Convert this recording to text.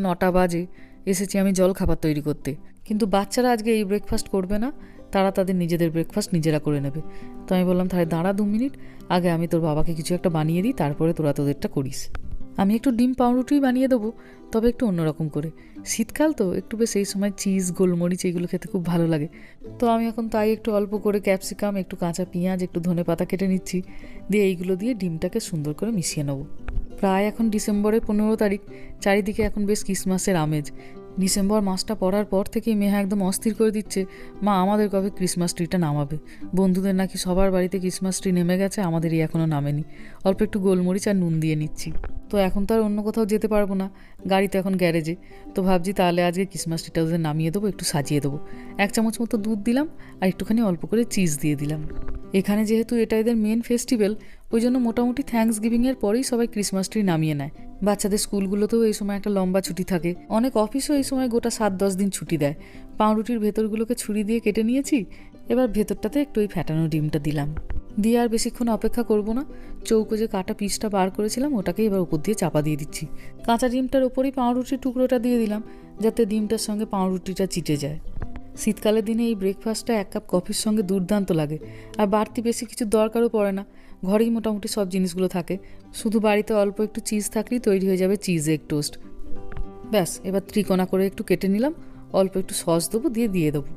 9টা বাজে, এসেছি আমি জল খাবার তৈরি করতে। কিন্তু বাচ্চারা আজকে এই ব্রেকফাস্ট করবে না, তারা তাদের নিজেদের ব্রেকফাস্ট নিজেরা করে নেবে। তো আমি বললাম তাহলে দাঁড়া 2 মিনিট, আগে আমি তোর বাবাকে কিছু একটা বানিয়ে দিই, তারপরে তোরা তোদেরটা করিস। আমি একটু ডিম পাউরুটিই বানিয়ে দেবো, তবে একটু অন্যরকম করে। শীতকাল তো একটু বেশ এই সময় চিজ, গোলমরিচ এগুলো খেতে খুব ভালো লাগে। তো আমি এখন তাই একটু অল্প করে ক্যাপসিকাম, একটু কাঁচা পেঁয়াজ, একটু ধনেপাতা কেটে নিচ্ছি, দিয়ে এইগুলো দিয়ে ডিমটাকে সুন্দর করে মিশিয়ে নেবো। প্রায় এখন ডিসেম্বরের 15 তারিখ, চারিদিকে এখন বেশ ক্রিসমাসের আমেজ। ডিসেম্বর মাসটা পড়ার পর থেকেই মেহা একদম অস্থির করে দিচ্ছে, মা আমাদের কবে ক্রিসমাস ট্রিটা নামাবে। বন্ধুদের নাকি সবার বাড়িতে ক্রিসমাস ট্রি নেমে গেছে, আমাদেরই এখনও নামেনি। অল্প একটু গোলমরিচ আর নুন দিয়ে নিচ্ছি। তো এখন তো আর অন্য কোথাও যেতে পারবো না, গাড়ি তো এখন গ্যারেজে। তো ভাবছি তাহলে আজকে ক্রিসমাস ট্রিটা ওদের নামিয়ে দেবো, একটু সাজিয়ে দেবো। 1 চামচ মতো দুধ দিলাম আর একটুখানি অল্প করে চিজ দিয়ে দিলাম। এখানে যেহেতু এটা এদের মেন ফেস্টিভ্যাল, ওই জন্য মোটামুটি থ্যাঙ্কস গিভিংয়ের পরেই সবাই ক্রিসমাস ট্রি নামিয়ে নেয়। বাচ্চাদের স্কুলগুলোতেও এই সময় একটা লম্বা ছুটি থাকে, অনেক অফিসও এই সময় গোটা 7-10 দিন ছুটি দেয়। পাউরুটির ভেতরগুলোকে ছুরি দিয়ে কেটে নিয়েছি, এবার ভেতরটাতে একটু ওই ফ্যাটানো ডিমটা দিলাম, দিয়ে আর বেশিক্ষণ অপেক্ষা করব না। চৌকো যে কাটা পিসটা বার করেছিলাম ওটাকে এবার উপর দিয়ে চাপা দিয়ে দিচ্ছি। কাঁচা ডিমটার ওপরেই পাউরুটির টুকরোটা দিয়ে দিলাম, যাতে ডিমটার সঙ্গে পাউরুটিটা চিটে যায়। শীতকালের দিনে এই ব্রেকফাস্টটা 1 কাপ কফির সঙ্গে দুর্দান্ত লাগে, আর বাড়তি বেশি কিছু দরকারও পড়ে না। ঘরেই মোটামুটি সব জিনিসগুলো থাকে, শুধু বাড়িতে অল্প একটু চিজ থাকলেই তৈরি হয়ে যাবে চিজ এগ টোস্ট। ব্যাস, এবার ত্রিকোণা করে একটু কেটে নিলাম, অল্প একটু সস দেবো, দিয়ে দেবো।